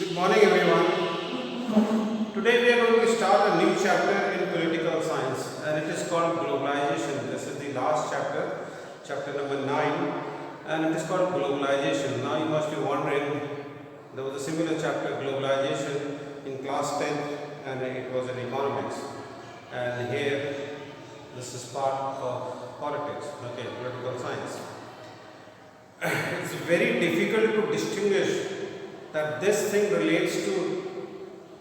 Good morning, everyone. Today we are going to start a new chapter in political science, and it is called Globalization. This is the last chapter, chapter number 9, and it is called Globalization. Now you must be wondering, there was a similar chapter, Globalization, in class 10, and it was in economics. And here, this is part of politics, okay, political science. It's very difficult to distinguish that this thing relates to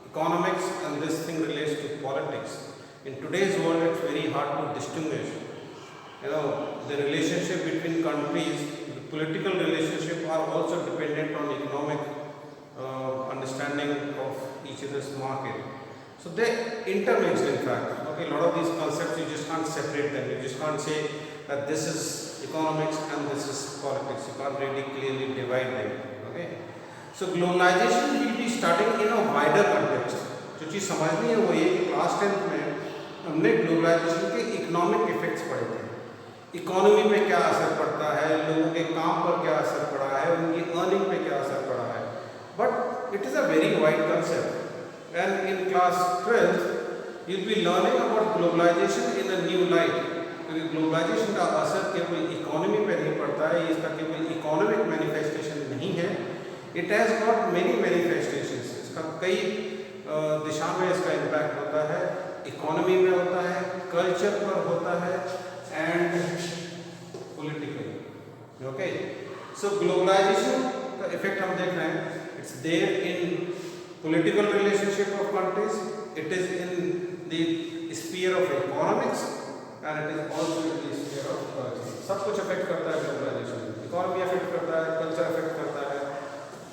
economics and this thing relates to politics. In today's world, it's very hard to distinguish. The relationship between countries, the political relationship are also dependent on economic understanding of each other's market. So they intermixed, in fact. Okay, a lot of these concepts you just can't separate them. You just can't say that this is economics and this is politics. You can't really clearly divide them. Okay. So globalization will be studying in a wider context. जो चीज़ समझनी है वो ये कि class 10th में हमने globalisation के economic effects पढ़े थे. इकोनॉमी पे क्या असर पड़ता है, लोगों के काम पर क्या असर पड़ा है, उनकी अर्निंग पे क्या असर पड़ा है. But it is a very wide concept and in class 12th you'll be learning about globalization in a new light. क्योंकि ग्लोबलाइजेशन का असर केवल इकोनॉमी पे नहीं पड़ता है, इसका केवल इकोनॉमिक मैनिफेस्टेशन नहीं है. It has got many manifestations. इसका कई दिशा में इसका इम्पैक्ट होता है. इकोनॉमी में होता है, कल्चर पर होता है and political. Okay, so globalisation का इफेक्ट हम देख रहे हैं. It's there in political relationship of countries, it is in the sphere of economics and it is also in the sphere of culture. सब कुछ अफेक्ट करता है ग्लोबलाइजेशन. इकोनॉमी अफेक्ट करता है, कल्चर अफेक्ट करता है,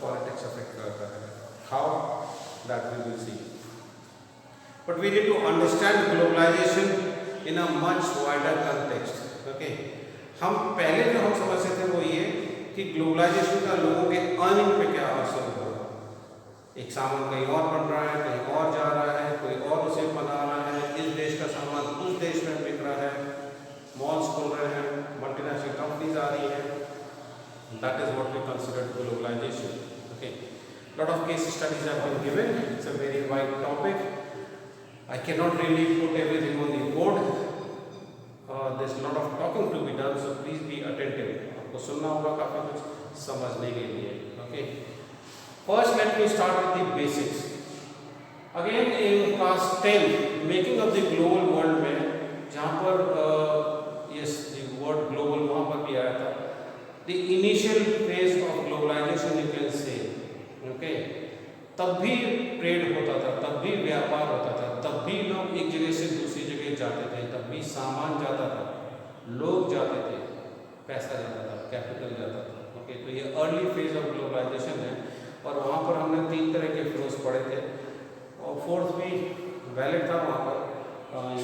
politics affect करता है. How? That we will see. But we need to understand globalization in a much wider context. Okay? हम पहले जो हम समझते थे वो ये कि ग्लोबलाइजेशन का लोगों के अर्निंग पे क्या असर होगा. एक सामान कहीं और बन रहा है, कहीं और जा रहा है, कोई और उसे बना रहा है, इस देश का सामान उस देश में बिक रहा है, मॉल्स खुल रहे हैं, मल्टीनेशनल कंपनीज आ रही हैं. That is what we consider globalization. Okay. Lot of case studies have been given. It's a very wide topic. I cannot really put everything on the board. There's a lot of talking to be done, so please be attentive. आपको सुनना होगा काफी कुछ समझने के लिए. Okay. First, let me start with the basics. Again, in class 10, making of the global world में जहाँ पर yes, the word global वहाँ पर भी आया था. The initial phase of globalization you can say, okay, तब भी ट्रेड होता था, तब भी व्यापार होता था, तब भी लोग एक जगह से दूसरी जगह जाते थे, तब भी सामान जाता था, लोग जाते थे, पैसा जाता था, कैपिटल जाता था. ओके, तो ये अर्ली फेज ऑफ ग्लोबलाइजेशन है और वहाँ पर हमने 3 तरह के फ्लोज पढ़े थे और फोर्थ भी वैलिड था वहाँ पर.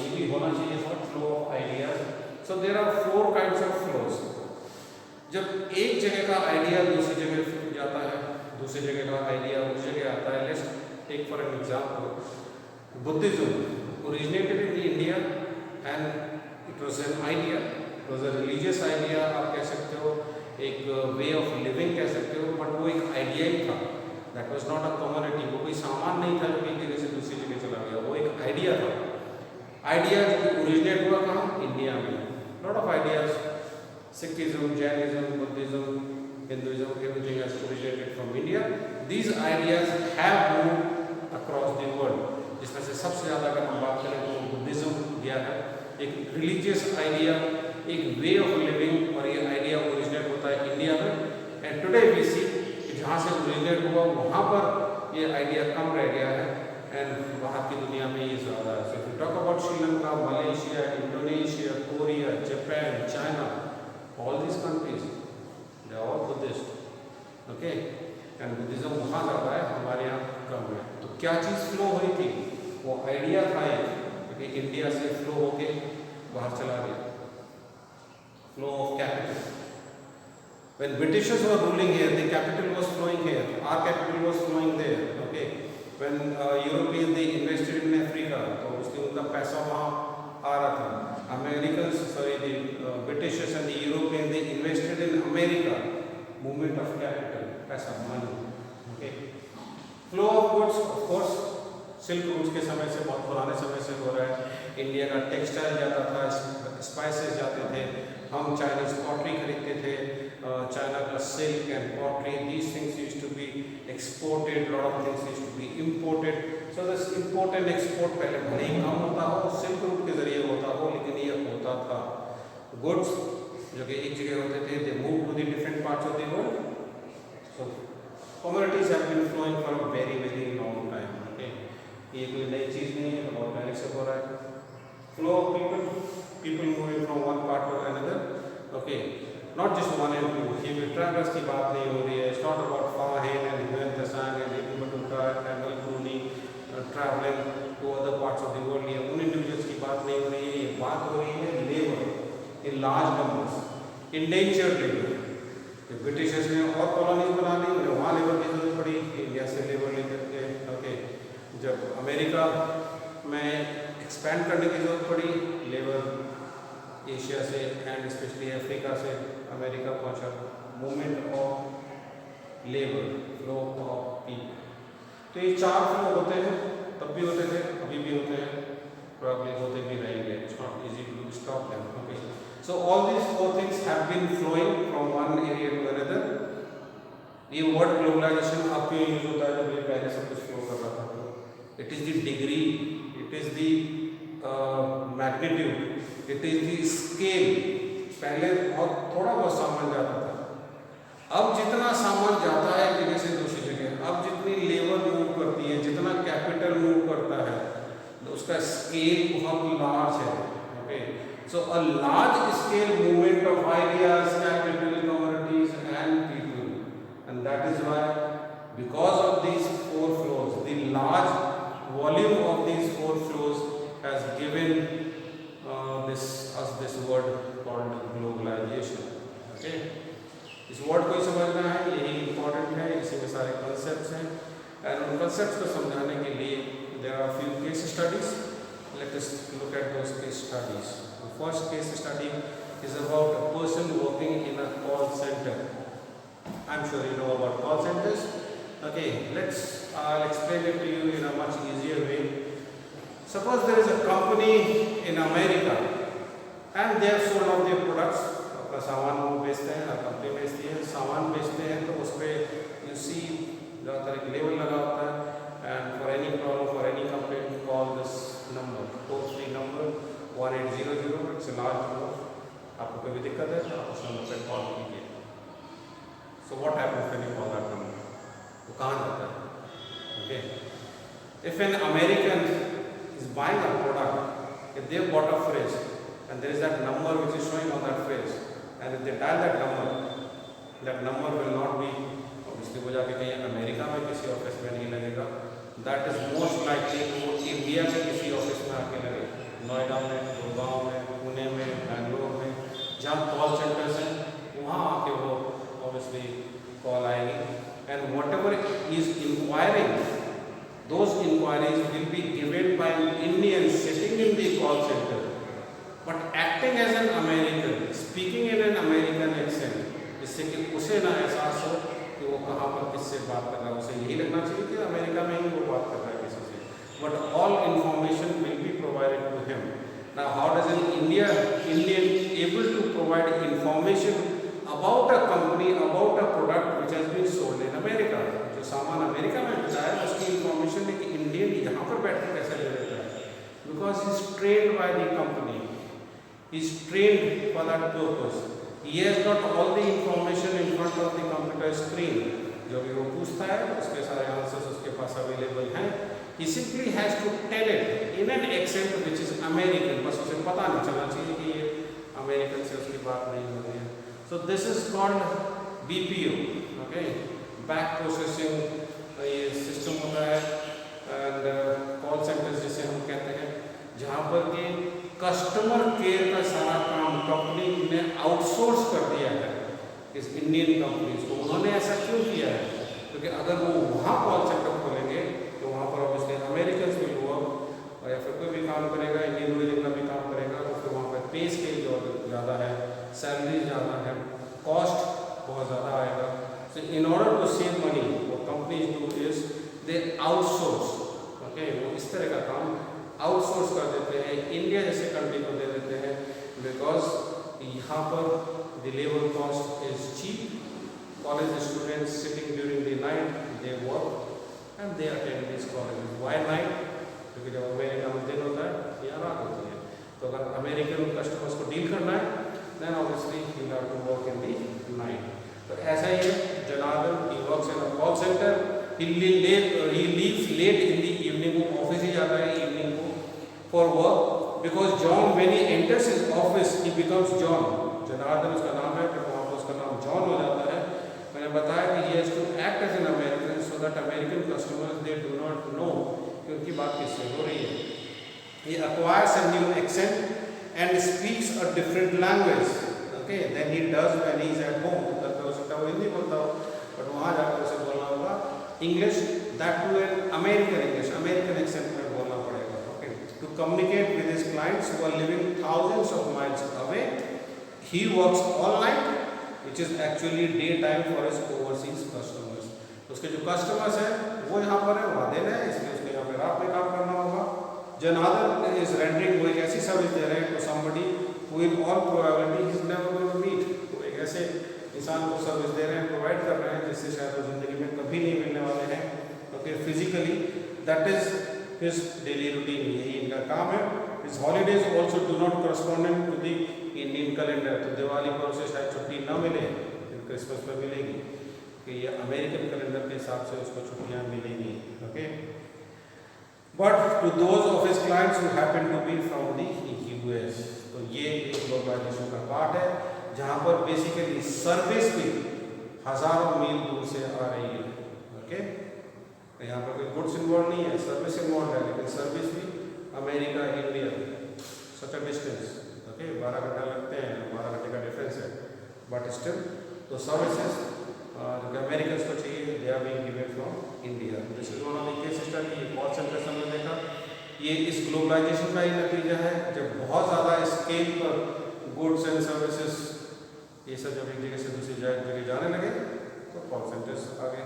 ये भी होना चाहिए था, flow of ideas. So there are 4 kinds of flows. जब एक जगह का आइडिया दूसरी जगह जाता है, दूसरी जगह का आइडिया उस जगह आता है. Let's take for an example, Buddhism originated in India and it was an idea. It was a religious idea, आप कह सकते हो, एक वे ऑफ लिविंग कह सकते हो, बट वो एक आइडिया ही था. That was not a community. वो कोई सामान नहीं था जो एक जगह से दूसरी जगह चला गया, वो एक आइडिया था. आइडिया जो ओरिजिनेट हुआ कहाँ? इंडिया में. Lot of ideas, Sikhism, Jainism, Buddhism, Hinduism, everything has originated from India. These ideas have moved across the world. जिसमें से सबसे ज़्यादा अगर हम बात करें तो बुद्धिज्म गया है. एक रिलीजियस आइडिया, एक वे ऑफ लिविंग, और ये आइडिया ओरिजिनेट होता है इंडिया में. एंड टुडे वी सी कि जहाँ से ओरिजिनेट हुआ वहाँ पर ये आइडिया कम रह गया है एंड बाहर की दुनिया में ये ज़्यादा है. So if you talk about Sri Lanka, Malaysia, Indonesia, Korea, Japan, China, all these countries they are all Buddhist. Okay, and Buddhism वहाँ ज़्यादा है, हमारे यहाँ कम है. तो क्या चीज़ फ्लो हुई थी? वो आइडिया था कि इंडिया से फ्लो होके बाहर चला गया. Flow of capital. When Britishers were ruling here, the capital was flowing here. Our capital was flowing there. Okay, when Europeans they invested in Africa, तो उसके उनका पैसा वहाँ आ रहा था. Americans, the Britishers and the Europeans, they invested in America. Movement of capital, paisa, money. Okay. Flow of goods of course silk routes के समय से, बहुत पुराने समय से हो रहा है। इंडिया का टेक्सटाइल जाता था, स्पाइसेस जाते थे, हम चाइनीज पॉटरी खरीदते थे, चाइना का silk and pottery, these things used to be exported, lot of things used to be imported. So this import and export पहले भले ही कम होता हो, सिल्क रूट के जरिए होता हो, लेकिन ये होता था। गुड्स जो कि एक जगह होते थे, they move to the different parts of the world. So commodities have been flowing for a very very long time. Okay, ये कोई नई चीज़ नहीं है, बहुत पहले से हो रहा है। Flow of people moving from one part to another, okay, not just one and two. ये travelers की बात नहीं हो रही है, it's not about Farhan and Yuan Tsang and Ibn Battuta and Al-Bruni traveling to other parts of the world. ये उन individuals की बात नहीं हो रही है, ये बात हो रही है labor in large numbers, endangered labor। जब ब्रिटिशर्स ने और कॉलोनीज बना ली, उन्हें वहाँ लेबर की जरूरत पड़ी, इंडिया से लेबर लेकर के, ओके। जब अमेरिका में एक्सपैंड करने की जरूरत पड़ी, लेबर एशिया से एंड स्पेशली अफ्रीका से अमेरिका पहुंचा। Movement of labour, flow of people. तो ये चार फ्लो होते हैं, तब भी होते थे, अभी भी होते हैं, प्रॉब्लम होते भी रहेंगे। It's not easy to stop them. Okay, so all these four things have been flowing from one area to another. ये वर्ड ग्लोबलाइजेशन अब क्यों यूज होता है, जब ये पहले सब कुछ फ्लो कर रहा था? It is the degree, it is the magnitude, it is the scale. पहले बहुत थोड़ा बहुत सामान जाता था, अब जितना सामान जाता है एक जगह से दूसरी जगह, अब जितनी लेबर मूव करती है, जितना कैपिटल मूव करता है, तो उसका स्केल बहुत लार्ज है। Okay, so a large scale movement of ideas, capital, commodities and people, and that is why because of these four flows, the large volume of these four flows has given this word called globalization। okay, इस word को ही समझना है, यही important है, इसी में सारे concepts हैं। एंड उन कॉन्सेप्ट्स को समझाने के लिए there are few case studies. Let us look at those case studies. The first case study is about a person working in a call centre. I am sure you know about call centres. okay, I'll explain it to you in a much easier way। Suppose there is a company in America and they have sold all their products। अपना सामान वो बेचते हैं, company बेचती है, सामान बेचते हैं, तो उस पर you see ज़्यादातर एक लेबल लगा होता है। and for any problem, for any complaint, call this number, toll free number 1800। it's a large number। आपको कोई भी दिक्कत है तो आप उस नंबर पर कॉल कीजिए। so what happens when you call that number? वो कहाँ जाता है? okay, if an American is buying a product, if they bought a fridge and there is that number which is showing on that fridge, and if they dial that number will not be, obviously वो जाके कहीं America में किसी office में नहीं लगेगा, that is most likely वो India के किसी ऑफिस में आके लगे, नोएडा में, गुड़गांव में, पुणे में, बैंगलोर में, जहाँ कॉल सेंटर्स हैं, वहाँ आके वो obviously कॉल आएगी। and whatever is inquiring, those inquiries will be given by an Indian sitting in the call center, but acting as an American, speaking in an American accent, जिससे कि उसे ना एहसास हो कि वो कहाँ पर किससे बात कर रहा है। उसे यही लगना चाहिए कि अमेरिका में ही वो बात कर रहा है किसी से, but all information will be provided to him। now how does an Indian able to provide information about a company, about a product which has been sold in America? जो सामान अमेरिका में बिका है उसकी इंफॉर्मेशन है कि Indian यहाँ पर बैठ कर कैसे ले लेता है, because he is trained by the company, he is trained for that purpose। he has got all the information in front of the computer screen। जो भी वो पूछता है उसके सारे आंसर्स उसके पास अवेलेबल हैं। he simply has to tell it in an accent which is American। बस उसे पता नहीं चलना चाहिए कि ये अमेरिकन से उसकी बात नहीं हो रही है। so this is called BPO। okay, back processing ये सिस्टम होता है, एंड कॉल सेंटर्स जिसे हम कहते हैं, जहाँ पर कि कस्टमर केयर का सारा काम कंपनी ने आउटसोर्स कर दिया है इस इंडियन कंपनीज को। उन्होंने ऐसा क्यों किया है? क्योंकि अगर वो वहाँ कॉल सेंटर खोलेंगे तो वहाँ पर ऑब्वियसली अमेरिकन विल वर्क, और या फिर कोई भी काम करेगा, इंडियन ओरिजिन का भी काम करेगा, तो फिर वहाँ पर पे स्केल ज़्यादा है, सैलरी ज़्यादा है, कॉस्ट बहुत ज़्यादा आएगा। So in order to save money, what companies do is they outsource, okay, वो इस तरह का काम आउटसोर्स कर देते हैं, इंडिया जैसे कंट्री को दे देते हैं, बिकॉज यहाँ पर the labour cost is cheap, college students sitting during the night they work and they attend this college. Why night? क्योंकि जब अमेरिका में दिन होता है, यहाँ रात होती है, तो अगर अमेरिकन कस्टमर्स को डील करना है then obviously you have to work in the night. तो ऐसा ही है, Janardan he works in a call centre, he leaves late in the evening, वो ऑफिस ही जाता है इवनिंग को for work, because John when he enters his office he becomes John, Janardan उसका नाम है, फिर वहाँ पर उसका नाम जॉन हो जाता है। मैंने बताया कि he has to act as an American so that American customers they do not know कि उनकी बात किससे हो रही है। He acquires a new accent and speaks a different language, okay, than he does when he is at home। घर पे हो सकता है वो हिंदी बोलता हो, बट वहाँ जाकर उसे बोलना होगा English, that to an American English, American accent में बोलना पड़ेगा, okay. To communicate with his clients who are living thousands of miles away, he works all night which is actually day time for his overseas customers. उसके जो customers हैं वो यहाँ पर है, वहाँ दिन है, इसलिए उसको यहाँ पे रात में काम करना होगा। जनार्दन इज रेंडरिंग, वो एक ऐसी सर्विस दे रहे हैं to somebody who in all probability is never going to meet, वो एक ऐसे इंसान को सर्विस दे रहे हैं, प्रोवाइड कर रहे हैं जिससे शायद वो जिंदगी में कभी नहीं मिलने वाले हैं, okay, physically. That is his daily routine, यही इनका काम है। His holidays also do not correspondent to the Indian calendar, तो दिवाली पर उसे शायद छुट्टी न मिले, क्रिसमस पर मिलेगी, कि ये अमेरिकन कैलेंडर के हिसाब से उसको छुट्टियाँ मिलेंगी, okay. But to those of his clients who happen to be from the US, तो ये एक ग्लोबलाइजेशन का पार्ट है जहाँ पर बेसिकली सर्विस भी हजारों मील दूर से आ रही है, ओके। यहाँ पर कोई गुड्स इन्वॉल्व नहीं है, सर्विस इन्वॉल्व है, लेकिन सर्विस भी America India such a distance, okay, 12 घंटा लगते हैं, 12 घंटे का डिफरेंस है, बट स्टिल तो सर्विसेज जो अमेरिकन को चाहिए they are being given from India. This is one of the case study, ये कॉल सेंटर हमने देखा, ये इस ग्लोबलाइजेशन का ही नतीजा है। जब बहुत ज़्यादा स्केल पर गुड्स एंड सर्विसेज ये सब जब एक जगह से दूसरी जगह जाने लगे तो कॉल सेंटर्स आ गए।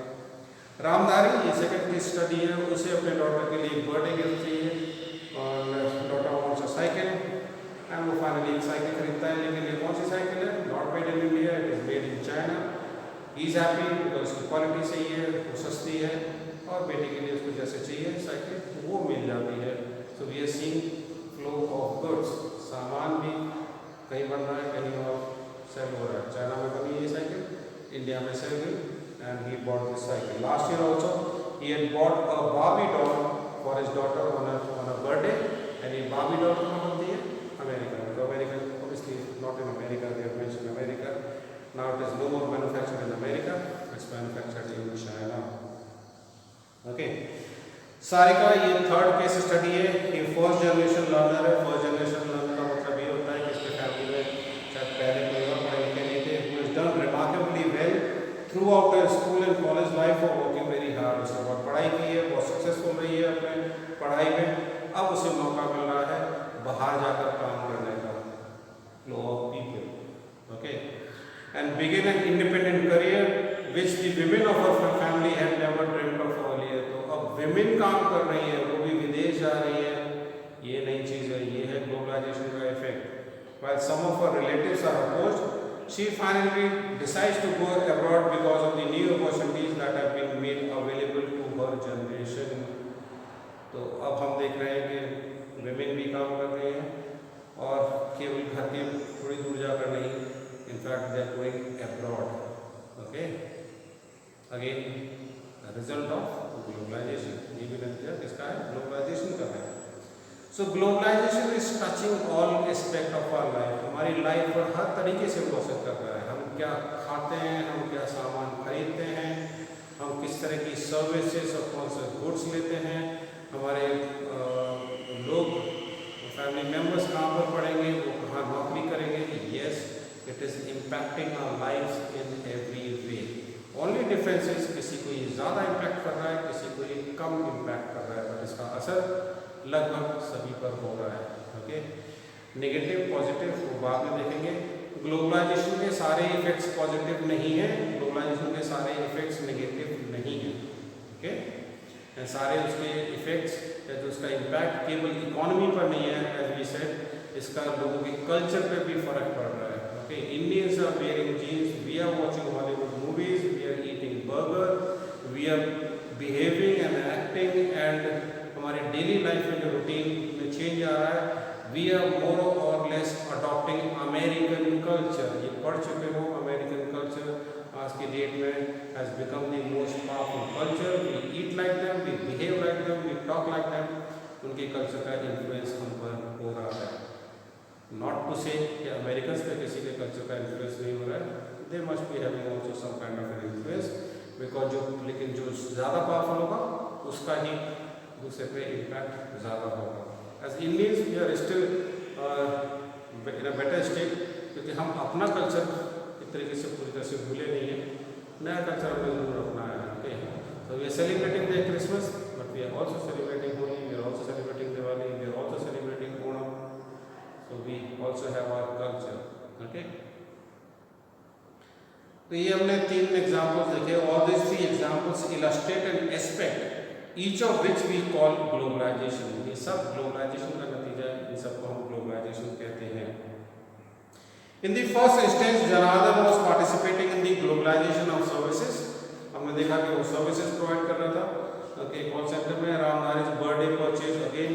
रामधारी, ये सेकंड की स्टडी है, उसे अपने डॉटर के लिए एक बर्थडे गिफ्ट चाहिए और daughter wants a cycle and वो फाइनली एक साइकिल खरीदता है, लेकिन ये कौन सी साइकिल है? Not made in India, it is made in China. He is happy because उसकी क्वालिटी सही है, वो सस्ती है और बेटे के लिए उसको जैसे चाहिए साइकिल वो मिल जाती है। So we are seeing flow of goods, सामान भी कहीं बन रहा है, कहीं और सेल हो रहा है। चाइना में बनी ये साइकिल, इंडिया में सेल हुई and he bought this cycle. Last year also he had bought a Barbie doll for his daughter on a birthday and ये बार्बी डॉल कहाँ बनती है? अमेरिका में। तो America obviously not in America, they have mentioned America, now it is no more manufactured in America, it's manufactured in China, okay. Sarika, ये third case study है, ये first generation learner है। First generation learner का मतलब ये होता है कि इसके फैमिली में शायद पहले कोई और पढ़े लिखे नहीं थे, who has done remarkably well through out her school and college life और वर्किंग वेरी हार्ड। उसने बहुत पढ़ाई की है, बहुत सक्सेसफुल रही है अपने पढ़ाई में, अब उसे मौका मिल रहा है बाहर जाकर काम करने का, flow of people, okay, and begin an independent career which the women of her family had never dreamed of earlier. तो अब विमेन काम कर रही है, वो भी विदेश जा रही है, ये नई चीज़ है, ये है ग्लोबलाइजेशन का effect. While some of her relatives are opposed, she finally decides to go abroad because of the new opportunities that have been made available to her generation. तो अब हम देख रहे हैं कि विमेन भी काम कर रही हैं और केवल घर के थोड़ी दूर जाकर नहीं, in fact they are going abroad, okay. Again result of globalisation, ये भी नतीजा किसका है? ग्लोबलाइजेशन का है। So globalisation is touching all aspect of our life, हमारी लाइफ पर हर तरीके से प्रोसेस कर रहा है। हम क्या खाते हैं, हम क्या सामान खरीदते हैं, हम किस तरह की सर्विसेज और कौन से गुड्स लेते हैं, हमारे लोग फैमिली मेम्बर्स कहाँ पर पढ़ेंगे, वो कहाँ नौकरी करेंगे। Yes, it is impacting our life in every way. Only difference is किसी को ये ज़्यादा इम्पैक्ट कर रहा है, किसी को ये कम इम्पैक्ट कर रहा है, पर इसका असर लगभग सभी पर हो रहा है, ओके। नेगेटिव पॉजिटिव वो बाद में देखेंगे। ग्लोबलाइजेशन के सारे इफेक्ट्स पॉजिटिव नहीं हैं, ग्लोबलाइजेशन के सारे इफेक्ट्स नेगेटिव नहीं हैं, ओके। एंड सारे उसके इफेक्ट्स या जो उसका इम्पैक्ट केवल इकोनॉमी पर नहीं है, एज वी सेड, इसका लोगों के कल्चर पे भी फर्क पड़ रहा है। Okay, Indians are wearing jeans, we are watching Hollywood movies, we are eating burger, we are behaving and acting, and हमारे डेली लाइफ में जो रूटीन में चेंज आ रहा है, वी आर मोर और लेस अडॉप्टिंग अमेरिकन कल्चर। ये पढ़ चुके हो, अमेरिकन कल्चर आज की डेट में has become the most powerful culture. We eat like them, we behave like them, we talk like them. उनके कल्चर का इन्फ्लुएंस हम पर हो रहा है। नॉट टू से कि अमेरिकन पे किसी के कल्चर का इन्फ्लुएंस नहीं हो रहा है, they must be having also some kind of an influence, because लेकिन जो ज़्यादा पावरफुल होगा उसका ही दूसरे पे इम्पैक्ट ज़्यादा होगा। As Indians we are still in a better state, क्योंकि हम अपना कल्चर एक तरीके से पूरी तरह से भूले नहीं हैं, नया कल्चर हमने जरूर अपनाया है। Okay, so we are celebrating the Christmas, but we are also celebrating Holi, we are also celebrating Diwali, we are also celebrating Onam, so we also have our culture. Okay, तो ये हमने 3 examples देखे। All these 3 examples illustrate an aspect each of which we call globalization. ये सब globalisation का नतीजा है, इन सबको हम ग्लोबलाइजेशन कहते हैं। In the first instance, Janardhan was participating in the globalization of services. हमने देखा कि वो सर्विसेज प्रोवाइड कर रहा था कॉल सेंटर में अराउंड हमारे birthday purchase. Again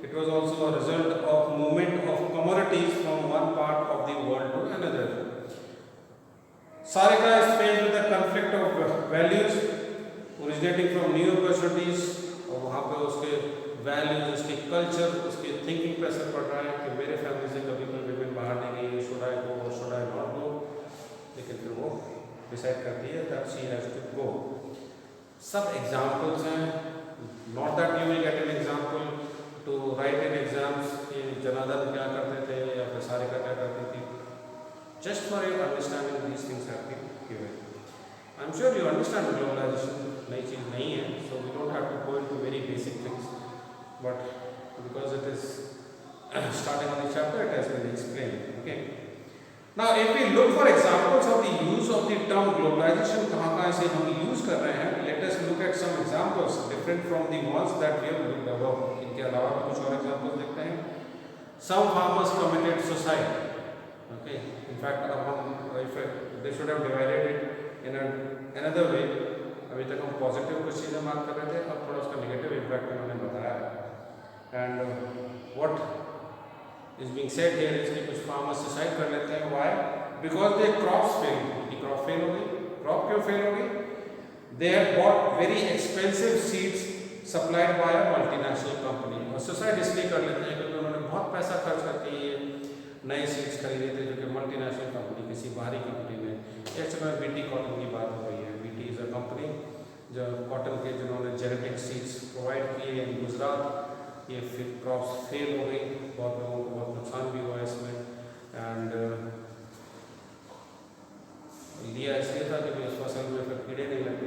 it was also a result of movement of commodities from one part of the world to another. Sarika is faced with the conflict of values originating from new opportunities, और वहाँ पे उसके values, उसके culture, उसके thinking पे असर पड़ रहा है कि मेरे फैमिली से कभी कोई विमेन बाहर नहीं गई, शुड आई गो और शुड आई नॉट गो, लेकिन फिर वो डिसाइड करती है that she has to go. सब एग्जाम्पल्स हैं, not that you will get an example to write in exams कि जनार्दन क्या करते थे या फिर सारिका क्या करती थी। Just for your understanding these things have been given. I am sure you understand globalization नई चीज़ नहीं है, so we don't have to go into very basic things, but because it is starting on the chapter, it has been explained. Okay, now if we look for examples of the use of the term globalization, कहाँ इसे हम use कर रहे हैं, let us look at some examples different from the ones that we have looked above. इनके अलावा भी कुछ और examples देखते हैं। Some farmers committed suicide. Okay, in fact अब हम if they should have divided it in another way, अभी तक हम पॉजिटिव कुछ चीज़ें मार्क कर रहे थे, अब थोड़ा उसका नेगेटिव इम्पैक्ट उन्होंने बताया है। And what is being said here is कि कुछ फार्मर्स सुसाइड कर लेते हैं। Why? Because they crops fail. उनकी क्रॉप फेल हो गई। क्रॉप क्यों फेल हो गई? They have bought very expensive seeds supplied by a multinational company. और सुसाइड इसलिए कर लेते हैं क्योंकि उन्होंने बहुत पैसा खर्च करके ये नए सीड्स खरीदे थे जो कि मल्टीनेशनल कंपनी, किसी बाहरी कंपनी ने। एक्चुअली में बीटी कॉटन की बात हो रही है। बीटी इज़ अ कंपनी जो कॉटन के जिन्होंने जेनेटिक सीड्स प्रोवाइड किए इन गुजरात, ये फिर क्रॉप्स फेल हो गई, बहुत लोगों को बहुत नुकसान भी हुआ इसमें। एंड लिया इसलिए था कि उस फसल में फिर कीड़े नहीं लगते,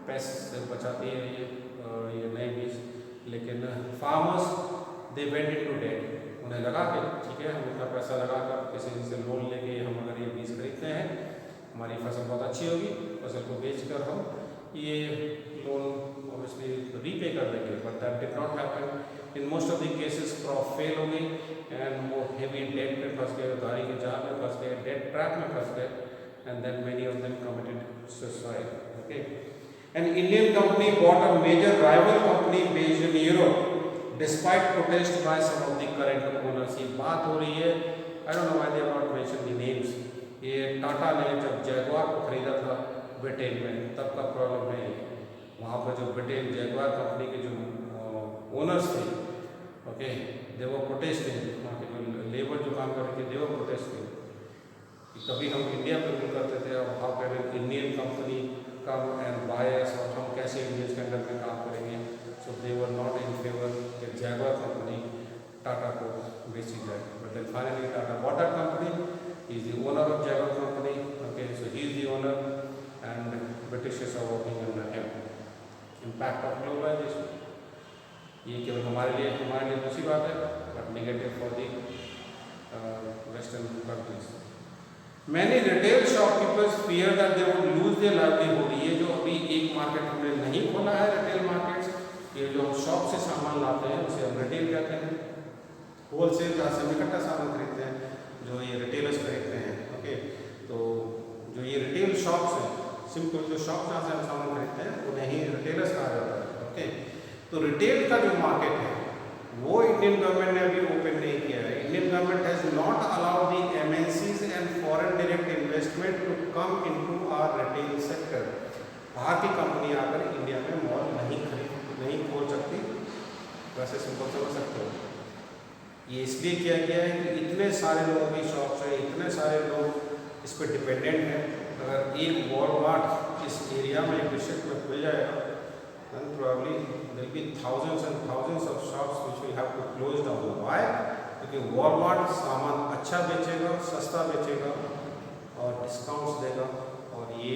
पेस्ट से बचाती है ये नए बीज। लेकिन farmers they went into debt. उन्हें लगा कि ठीक है, हम इतना पैसा लगा कर किसी से लोन लेके हम अगर ये बीज खरीदते हैं, हमारी फसल बहुत अच्छी होगी, फसल को बेच कर हम ये लोन ऑब्वियसली रीपे कर देंगे। But that did not happen. In most of the cases crop fail हो गई एंड वो हेवी डेट में फंस गए, उधारी के जाल में फंस गए, डेट ट्रैप में फंस गए, and then many of them committed suicide. Okay, an Indian company bought a major rival company based in Europe despite protest by some of the current owners. ये बात हो रही है, I don't know why they have not mention the names. ये टाटा ने जब Jaguar को खरीदा था ब्रिटेन में, तब का प्रॉब्लम है। वहाँ पर जो ब्रिटेन जैगुआर कंपनी के जो ओनर्स थे, ओके, दे वर प्रोटेस्टिंग। वहाँ के जो लेबर जो काम कर रही थी, दे वर प्रोटेस्टिंग। कभी हम इंडिया में रूल करते थे, अब how can an Indian company come and buy us, और हम कैसे इंडियंस के अंडर में काम करेंगे। So they were not in favour कि जैगुआर कंपनी टाटा को बेची जाए। But then finally Tata bought that company, he is the owner of Jaguar company. Okay, so he is the owner and Britishers are working under him. Impact of globalisation, ये केवल हमारे लिए दूसरी बात है, but negative for the western countries. Many retail shopkeepers fear that they would lose their livelihood. ये जो अभी एक मार्केट हमने नहीं खोला है रिटेल मार्केट्स, ये जो हम शॉप से सामान लाते हैं उसे हम रिटेल कहते हैं। होलसेल जहाँ से हम इकट्ठा सामान खरीदते हैं, जो ये रिटेलर्स खरीदते हैं। ओके, तो जो ये रिटेल शॉप्स हैं, सिंपल जो शॉप जहाँ से हम सामान खरीदते हैं उन्हें ही रिटेलर्स कहा जाता है। ओके, तो रिटेल का जो मार्केट है वो इंडियन गवर्नमेंट ने अभी ओपन नहीं किया है। Indian government has not allowed the MNCs and foreign direct investment to come into our retail sector. बाहर की कंपनी आकर इंडिया में मॉल नहीं खोल सकती, वैसे सिंपल समझ सकते हो। ये इसलिए किया गया है कि इतने सारे लोगों की शॉप्स हैं, इतने सारे लोग इस पर डिपेंडेंट हैं। अगर एक वॉलमार्ट इस एरिया में, डिस्ट्रिक्ट में खुल जाएगा, then probably there will be thousands and thousands of shops which will have to close down. Why? क्योंकि वॉलमार्ट सामान अच्छा बेचेगा, सस्ता बेचेगा और डिस्काउंट्स देगा, और ये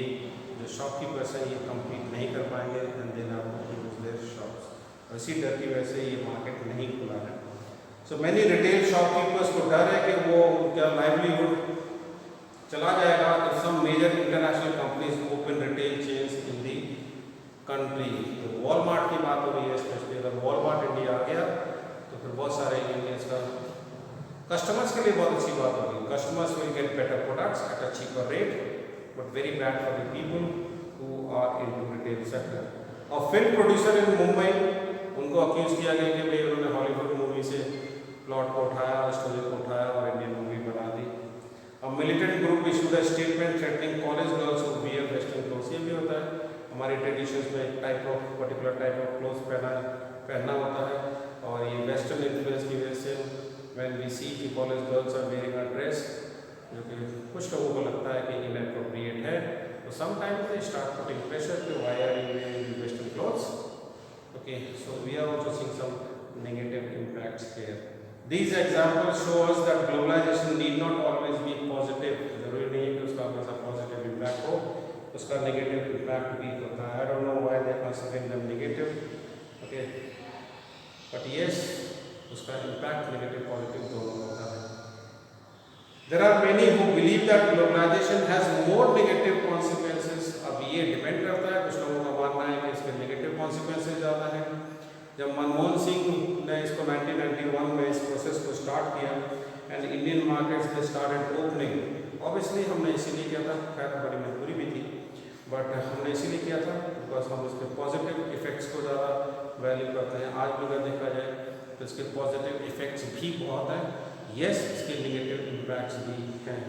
जो शॉपकीपर्स हैं ये कम्पीट नहीं कर पाएंगे and then have to close their shops. इसी डर की वजह से ये मार्केट नहीं खुला है। सो मैनी रिटेल शॉपकीपर्स को डर है कि वो उनका लाइवलीहुड चला जाएगा if some major international companies open retail chains in the country। तो वॉलमार्ट की बात हो रही है, स्पेशली अगर वॉलमार्ट इंडिया आ गया तो फिर बहुत सारे इंडियंस का कस्टमर्स के लिए बहुत अच्छी बात होगी। Customers will get better products at a cheaper rate, but very bad for the people who are into retail sector. और फिल्म प्रोड्यूसर इन मुंबई, उनको अक्यूज किया गया कि भाई उन्होंने हॉलीवुड मूवी से प्लॉट को उठाया, स्टोरी को उठाया और इंडियन मूवी बना दी। A militant group issued a statement threatening college girls who wear western clothes। ये भी होता है हमारे ट्रेडिशंस में, एक type of particular type of clothes पहनना होता है, और ये वेस्टर्न इन्फ्लुएंस की वजह से व्हेन वी सी कि college girls are wearing a dress जो कि कुछ लोगों को लगता है कि इनएप्रोप्रिएट है, तो sometimes they start putting pressure कि why are you wearing western clothes. Okay, so we are also seeing some negative impacts here. These examples show us that globalization need not always be positive। जरूरी नहीं है कि उसका हमेशा positive impact हो, उसका negative impact भी होता है। I don't know why they are considering them negative, okay, but yes, उसका इम्पैक्ट नेगेटिव पॉजिटिव दोनों होता है। There are many who believe that globalization has more negative consequences। अब ये डिपेंड करता है, कुछ लोगों का मानना है कि इसके नेगेटिव कॉन्सिक्वेंसेज ज़्यादा हैं। जब मनमोहन सिंह ने इसको 1991 में इस प्रोसेस को स्टार्ट किया and Indian markets they started opening, obviously हमने इसीलिए किया था, खैर बड़ी मजबूरी भी थी, बट हमने इसीलिए किया था बिकॉज हम इसके पॉजिटिव इफेक्ट्स को ज़्यादा वैल्यू करते हैं। आज भी अगर देखा जाए तो इसके पॉजिटिव इफेक्ट्स भी बहुत हैं, यस इसके नेगेटिव इम्पैक्ट्स भी हैं।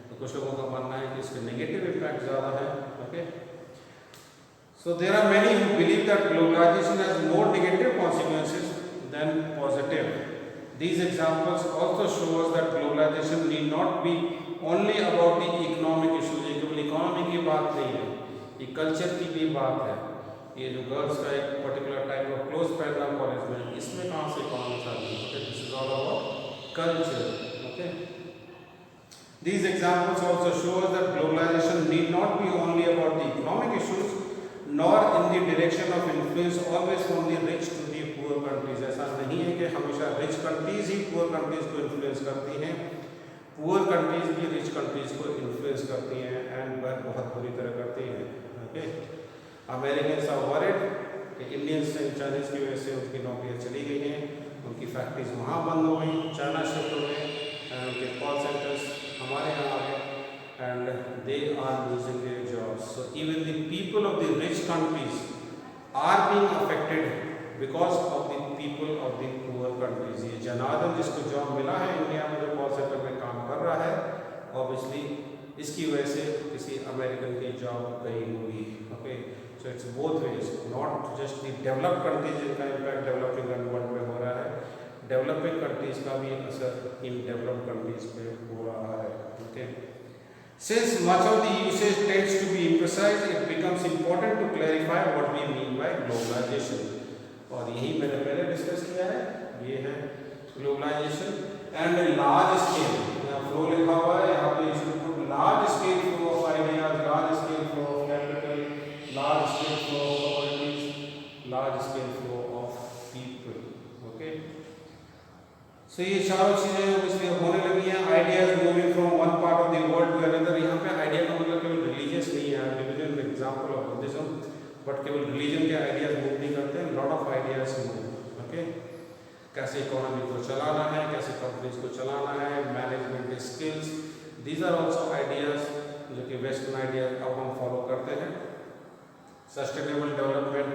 तो कुछ लोगों का मानना है कि इसके नेगेटिव इम्पैक्ट ज़्यादा है। Okay, so there are many who believe that globalization has more negative consequences than positive। These examples also show us that globalization need not be only about the economic issues। ये केवल economy की बात नहीं है, ये culture की भी बात है। ये जो गर्ल्स का एक पर्टिकुलर टाइप ऑफ क्लोथ पहनना कॉलेज में, इसमें कहाँ से इकोनॉमिक्स आ गई? Okay, this is all about culture. Okay, these examples also show us that globalization need not be only about the economic issues nor in the direction of influence always from the rich to the poor countries। ऐसा नहीं है कि हमेशा rich countries ही poor countries को influence करती हैं, poor countries भी rich countries को इन्फ्लुएंस करती हैं एंड बहुत बुरी तरह करती हैं। ओके, अमेरिकन्स आर वरीड कि इंडियंस एंड चाइनीज की वजह से उनकी नौकरियाँ चली गई हैं, उनकी फैक्ट्रीज वहाँ बंद हो गई, चाइना शिफ्ट हो गए, उनके कॉल सेंटर्स हमारे यहाँ आ गए and they are losing their jobs। So even the people of the rich countries are being affected because of the people of the poor countries। ये जनार्दन जिसको जॉब मिला है इंडिया में, जो कॉल सेंटर में काम कर रहा है, ऑब्वियसली इसकी वजह से किसी अमेरिकन की जॉब गई होगी। Okay, so it's both ways, not just the developed countries जिनका इम्पैक्ट डेवलपिंग वर्ल्ड में हो रहा है, डेवलपिंग कंट्रीज का भी असर इन डेवलप्ड कंट्रीज पे हो रहा है। Okay, since much of the usage tends to be imprecise, it becomes important to clarify what we mean by globalization। और यही मैंने पहले डिस्कस किया है, ये है ग्लोबलाइजेशन एंड लार्ज स्केल। यहाँ फ्लो लिखा हुआ है, यहाँ पे इसको put large scale flow of ideas, large scale flow of capital, large scale flow of commodities, large scale flow of people. Okay, so ये चारों चीजें इसलिए होने लगी हैं। Ideas moving from one part of the world to another. यहाँ पे idea का मतलब केवल रिलीजियस नहीं है, division example of Buddhism, but केवल रिलीजन के आइडियाज मूव नहीं करते हैं, लॉट ऑफ आइडियाज कैसे इकोनॉमी को चलाना है, कैसे कंपनीज को चलाना है, management skills, these are also ideas जो कि वेस्टर्न आइडियाज अब हम फॉलो करते हैं। सस्टेनेबल डेवलपमेंट,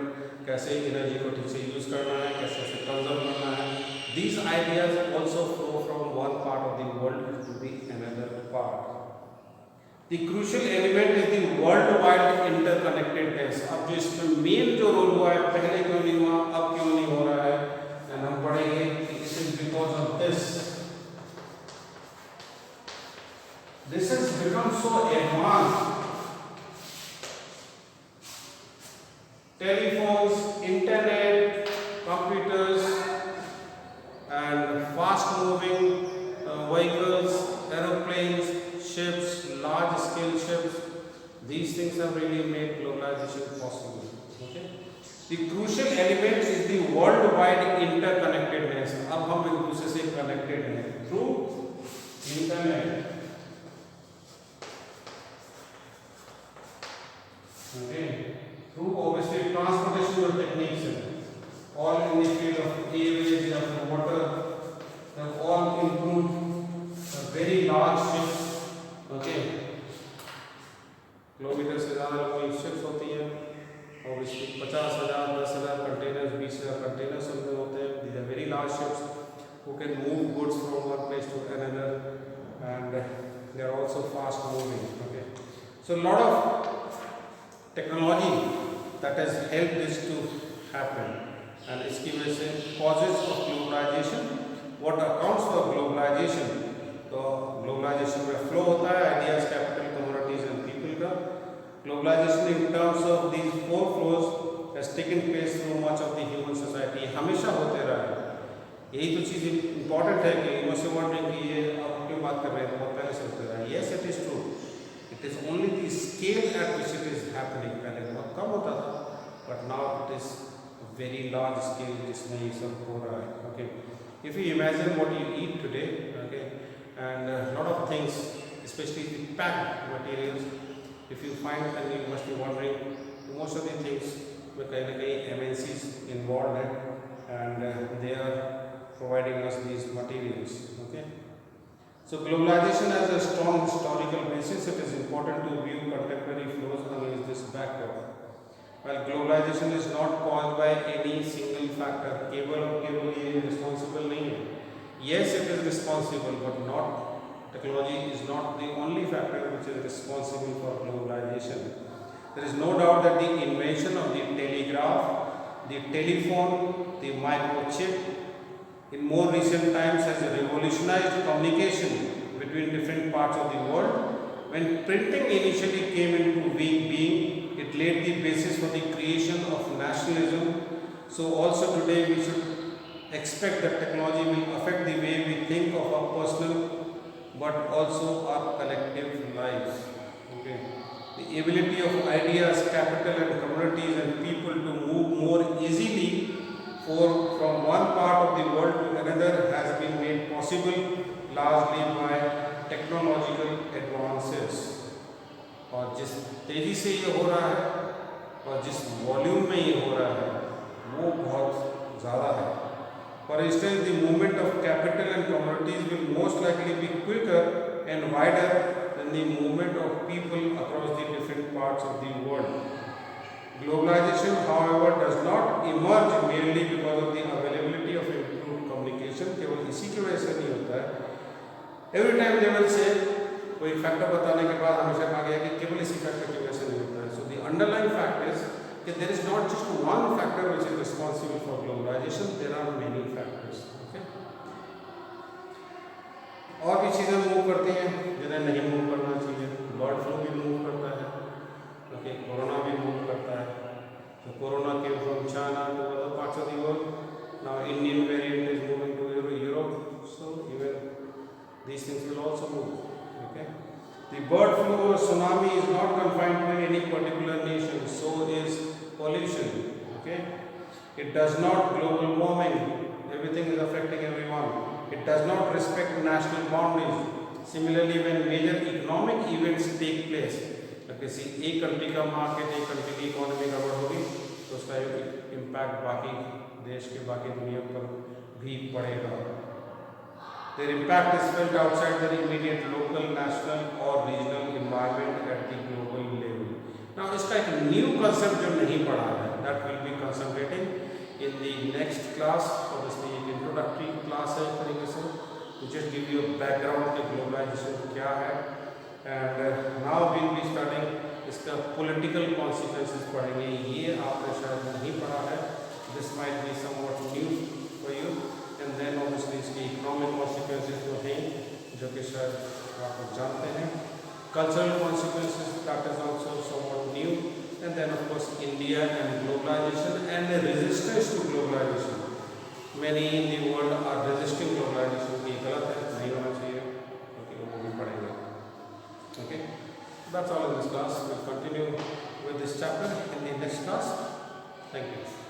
कैसे एनर्जी को ठीक से यूज करना है, कैसे उसे कंजर्व करना है, these ideas also flow from one part of the world to the another part. The crucial element is the worldwide interconnectedness। अब जो इसमें मेन जो रोल हुआ है, पहले क्यों नहीं हुआ, अब क्यों नहीं हो रहा है, एंड हम पढ़ेंगे this is because of this has become so advanced, telephones, internet, computers and fast moving vehicles, aeroplanes, ships, large scale ships, these things have really made globalization possible. Okay, the crucial element is the worldwide interconnectedness। अब हम एक दूसरे से connected हैं through internet. Okay, through obviously transportation techniques, all in the field of airways and water, have all improved very large ships। Okay, kilometre से ज़्यादा लंबी ships होती हैं, और इसकी 50,000, 10,000 कंटेनर्स, 20,000 कंटेनर्स उनमें होते हैं। These are very large ships who can move goods from one place to another, and they are also fast moving. Okay, so lot of technology that has help this to happen, and इसकी वजह से causes of globalization, what accounts for globalization. तो globalization में flow होता है ideas, capital, communities and people का। Globalization in terms of these four flows has taken place through much of the human society. हमेशा होते रहा है, यही तो चीज़ इंपॉर्टेंट है कि यू मस्ट वंडरिंग कि ये अब क्यों बात कर रहे हैं, बहुत पहले से होते रहा है। Yes, it is true, it is only the scale eight which it is happening. पहले बहुत कम होता था, but now it is very large scale जिसमें ये सब हो रहा है। Okay, if you imagine what you eat today, okay, and lot of things, especially the packed materials, if you find, and you must be wondering, most of the things में कहीं ना कहीं MNCs involved हैं, and they are providing us these materials. Okay, so globalization has a strong historical basis. It is important to view contemporary flows against this backdrop. While globalization is not caused by any single factor, केवल ये responsible नहीं है। Yes, it is responsible, but not, technology is not the only factor which is responsible for globalization. There is no doubt that the invention of the telegraph, the telephone, the microchip in more recent times has revolutionized communication between different parts of the world. When printing initially came into being, it laid the basis for the creation of nationalism. So also today we should expect that technology will affect the way we think of our personal but also our collective lives. Okay, the ability of ideas, capital and communities and people to move more easily from one part of the world to another has been made possible largely by technological advances। और जिस तेजी से ये हो रहा है और जिस वॉल्यूम में ये हो रहा है वो बहुत ज़्यादा है। For instance, the movement of capital and commodities will most likely be quicker and wider than the movement of people across the different parts of the world. Globalization, however, does not emerge merely because of the availability of improved communication। केवल इसी की वजह से नहीं होता है। Every time they will say, कोई factor बताने के बाद हमेशा कहा गया कि केवल इसी फैक्टर की वजह से नहीं होता है। So the underlying fact is that there is not just one factor which is responsible for globalization, there are many factors। Okay? और भी चीज़ें मूव करती हैं जिन्हें नहीं मूव करना चाहिए। बर्ड फ्लू भी मूव करता है, ओके, कोरोना भी मूव करता है। तो corona came from China to other parts of the world. Now Indian variant is moving to Europe, so even these things will also move। Okay, the bird flu or tsunami is not confined to any particular nation, so is pollution। Okay, it does not, global warming, everything is affecting everyone। It does not respect national boundaries। Similarly, when major economic events take place, किसी एक country का market, एक country की economy गड़बड़ होगी तो उसका impact बाकी देश के, बाकी दुनिया पर भी पड़ेगा. Their impact is felt outside their immediate local, national or regional environment at the global level. Now, इसका एक new concept जो नहीं पढ़ा है, that will be concentrating in the next class. Obviously, एक introductory class है एक तरीके से, to just give you a background कि globalization क्या है. And now we will be studying इसका political consequences पढ़ेंगे. ये आपने शायद नहीं पढ़ा है. This might be somewhat new for you. And then obviously इसके economic consequences तो हैं जो कि शायद आप लोग जानते हैं. Cultural consequences, that is also somewhat new. And then of course India and globalization and the resistance to globalization. Many in the world are resisting globalization. ये गलत है, नहीं होना चाहिए. Okay, वो भी पढ़ेंगे. Okay, that's all in this class. We'll continue with this chapter in the next class. Thank you.